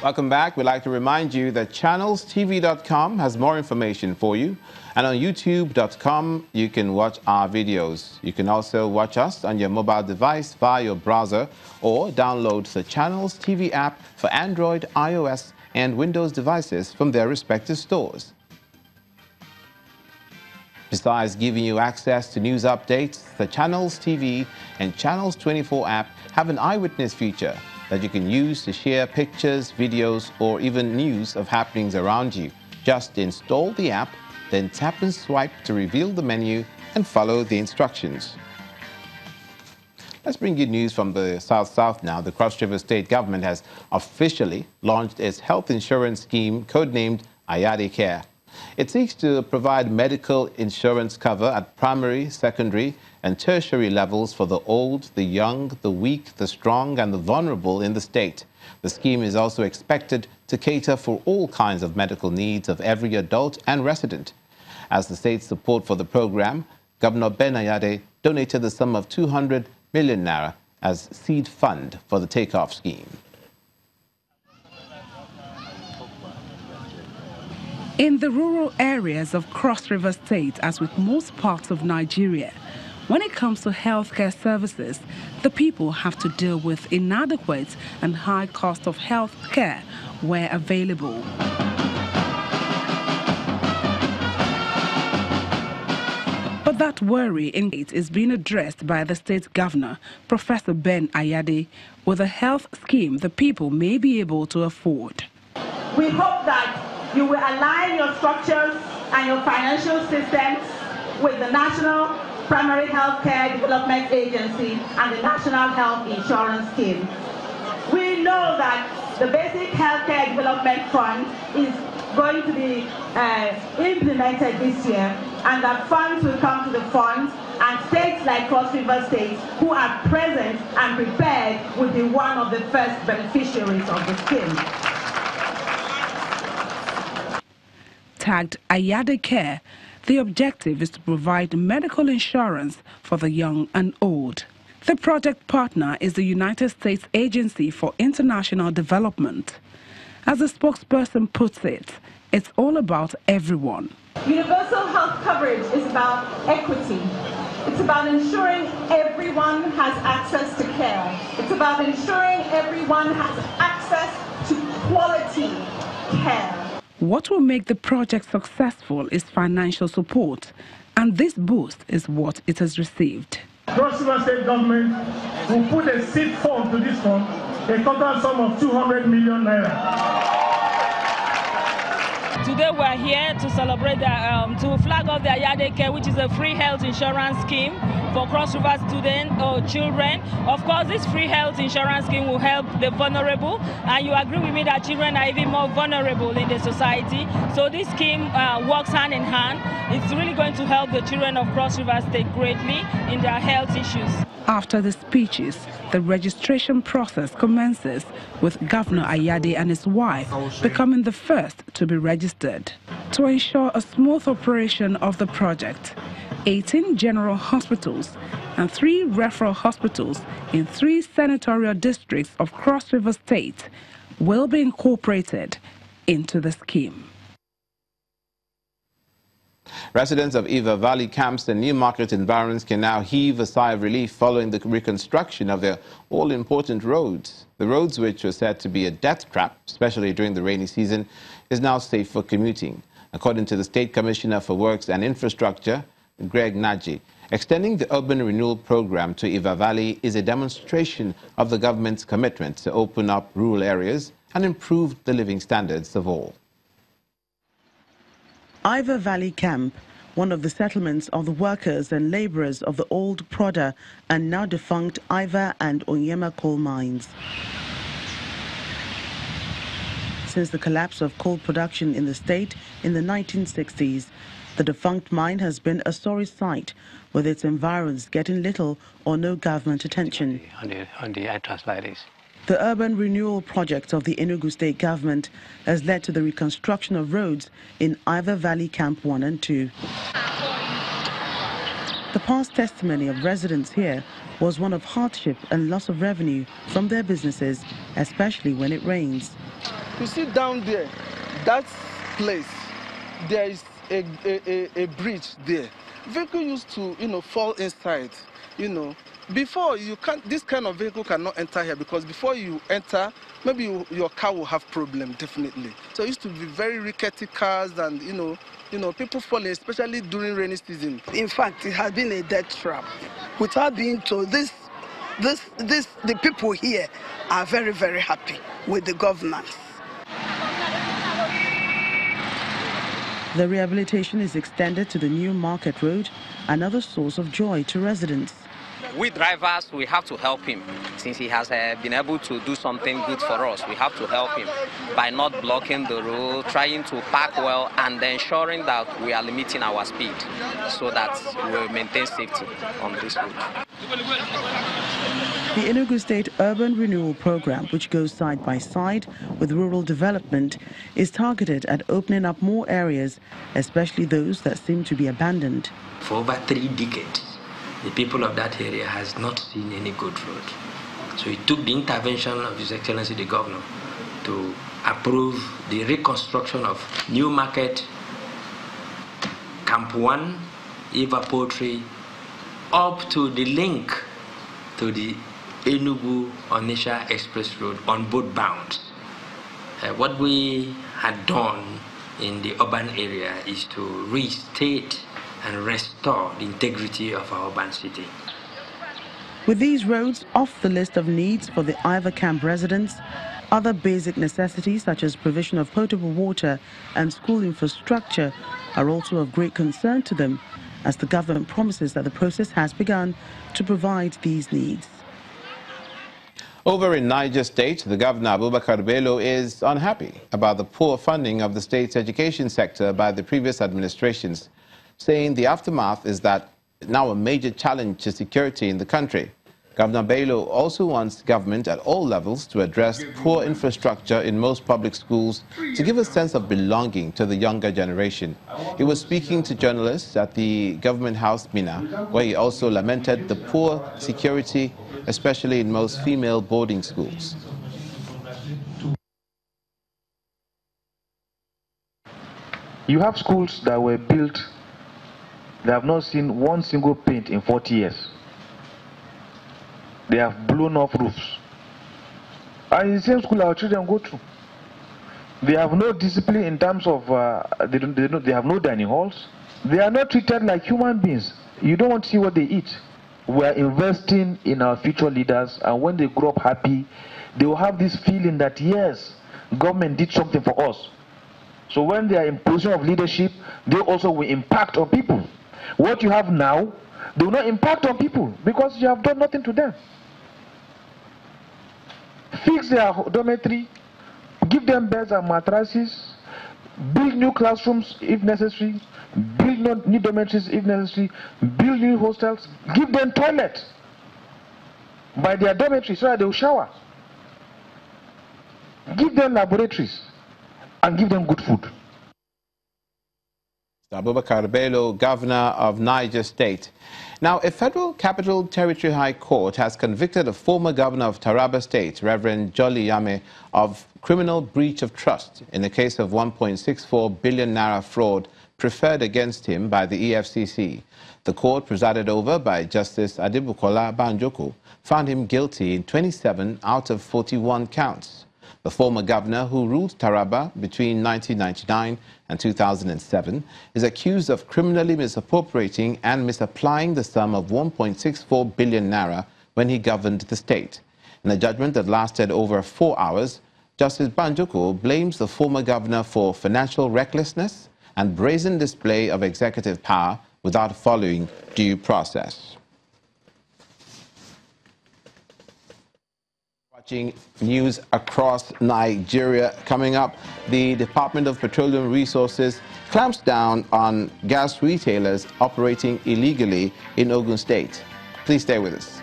Welcome back. We'd like to remind you that channelstv.com has more information for you. And on youtube.com, you can watch our videos. You can also watch us on your mobile device via your browser or download the Channels TV app for Android, iOS, and Windows devices from their respective stores. Besides giving you access to news updates, the Channels TV and Channels 24 app have an eyewitness feature that you can use to share pictures, videos, or even news of happenings around you. Just install the app, then tap and swipe to reveal the menu and follow the instructions. Let's bring you news from the South now. The Cross River State Government has officially launched its health insurance scheme codenamed Ayade Care. It seeks to provide medical insurance cover at primary, secondary, and tertiary levels for the old, the young, the weak, the strong, and the vulnerable in the state. The scheme is also expected to cater for all kinds of medical needs of every adult and resident. As the state's support for the program, Governor Ben Ayade donated the sum of 200 million naira as seed fund for the takeoff scheme. In the rural areas of Cross River State, as with most parts of Nigeria, when it comes to healthcare services, the people have to deal with inadequate and high cost of health care where available. But that worry is being addressed by the state governor, Professor Ben Ayade, with a health scheme the people may be able to afford. We hope that you will align your structures and your financial systems with the National Primary Healthcare Development Agency and the National Health Insurance Scheme. We know that the Basic Healthcare Development Fund is going to be implemented this year, and that funds will come to the fund, and states like Cross River State, who are present and prepared, will be one of the first beneficiaries of the scheme. Tagged Ayade Care, the objective is to provide medical insurance for the young and old. The project partner is the United States Agency for International Development. As the spokesperson puts it, it's all about everyone. Universal health coverage is about equity. It's about ensuring everyone has access to care. It's about ensuring everyone has access to quality care. What will make the project successful is financial support, and this boost is what it has received. Cross River State Government will put a seed fund to this fund, a total sum of 200 million naira. Today we are here to celebrate, to flag off the Ayade Care, which is a free health insurance scheme for Cross River students or children. Of course, this free health insurance scheme will help the vulnerable, and you agree with me that children are even more vulnerable in the society. So this scheme works hand in hand. It's really going to help the children of Cross River State greatly in their health issues. After the speeches, the registration process commences with Governor Ayade and his wife becoming the first to be registered. To ensure a smooth operation of the project, 18 general hospitals and 3 referral hospitals in 3 senatorial districts of Cross River State will be incorporated into the scheme. Residents of Eva Valley camps and New Market environs can now heave a sigh of relief following the reconstruction of their all-important roads. The roads, which were said to be a death trap, especially during the rainy season, is now safe for commuting. According to the State Commissioner for Works and Infrastructure, Greg Naji, extending the urban renewal program to Eva Valley is a demonstration of the government's commitment to open up rural areas and improve the living standards of all. Eva Valley Camp, one of the settlements of the workers and laborers of the old Proda and now defunct Iva and Onyema coal mines. Since the collapse of coal production in the state in the 1960s, the defunct mine has been a sorry sight, with its environs getting little or no government attention. On the atlas like this. The urban renewal project of the Enugu state government has led to the reconstruction of roads in Eva Valley Camp 1 and 2. The past testimony of residents here was one of hardship and loss of revenue from their businesses, especially when it rains. You see down there, that place, there is a bridge there. Vehicle used to, fall inside, Before you can't, this kind of vehicle cannot enter here because before you enter, maybe your car will have problem, definitely. So it used to be very rickety cars and, people falling, especially during rainy season. In fact, it has been a death trap. Without being told, the people here are very, very happy with the governance. The rehabilitation is extended to the new Market Road, another source of joy to residents. We drivers, we have to help him. Since he has been able to do something good for us, we have to help him by not blocking the road, trying to park well, and ensuring that we are limiting our speed so that we will maintain safety on this road. The Enugu State Urban Renewal Program, which goes side by side with rural development, is targeted at opening up more areas, especially those that seem to be abandoned. For over 3 decades, the people of that area has not seen any good road. So it took the intervention of His Excellency the Governor to approve the reconstruction of New Market, Camp 1, Eva Poultry, up to the link to the Enugu-Onitsha Express Road on both bounds. What we had done in the urban area is to restate and restore the integrity of our urban city. With these roads off the list of needs for the Ivor Camp residents, other basic necessities such as provision of potable water and school infrastructure are also of great concern to them, as the government promises that the process has begun to provide these needs. Over in Niger State, the governor, Abubakar Bello, is unhappy about the poor funding of the state's education sector by the previous administrations, saying the aftermath is that now a major challenge to security in the country. Governor Bello also wants government at all levels to address poor infrastructure in most public schools to give a sense of belonging to the younger generation. He was speaking to journalists at the Government House, Mina, where he also lamented the poor security, especially in most female boarding schools. You have schools that were built, they have not seen one single paint in 40 years. They have blown off roofs. And in the same school our children go to. They have no discipline in terms of, they have no dining halls. They are not treated like human beings. You don't want to see what they eat. We are investing in our future leaders, and when they grow up happy, they will have this feeling that yes, government did something for us. So when they are in position of leadership, they also will impact on people. What you have now, they will not impact on people because you have done nothing to them. Fix their dormitory, give them beds and mattresses, build new classrooms if necessary, build new dormitories if necessary, build new hostels, give them toilets by their dormitory so that they will shower. Give them laboratories and give them good food. Abubakar Bello, governor of Niger State. Now, a federal Capital Territory High Court has convicted a former governor of Taraba State, Reverend Jolly Yame, of criminal breach of trust in a case of 1.64 billion naira fraud preferred against him by the EFCC. The court, presided over by Justice Adibukola Banjoko, found him guilty in 27 out of 41 counts. The former governor, who ruled Taraba between 1999 and 2007, is accused of criminally misappropriating and misapplying the sum of 1.64 billion naira when he governed the state. In a judgment that lasted over 4 hours, Justice Banjoko blames the former governor for financial recklessness and brazen display of executive power without following due process. Watching news across Nigeria. Coming up, the Department of Petroleum Resources clamps down on gas retailers operating illegally in Ogun State. Please stay with us.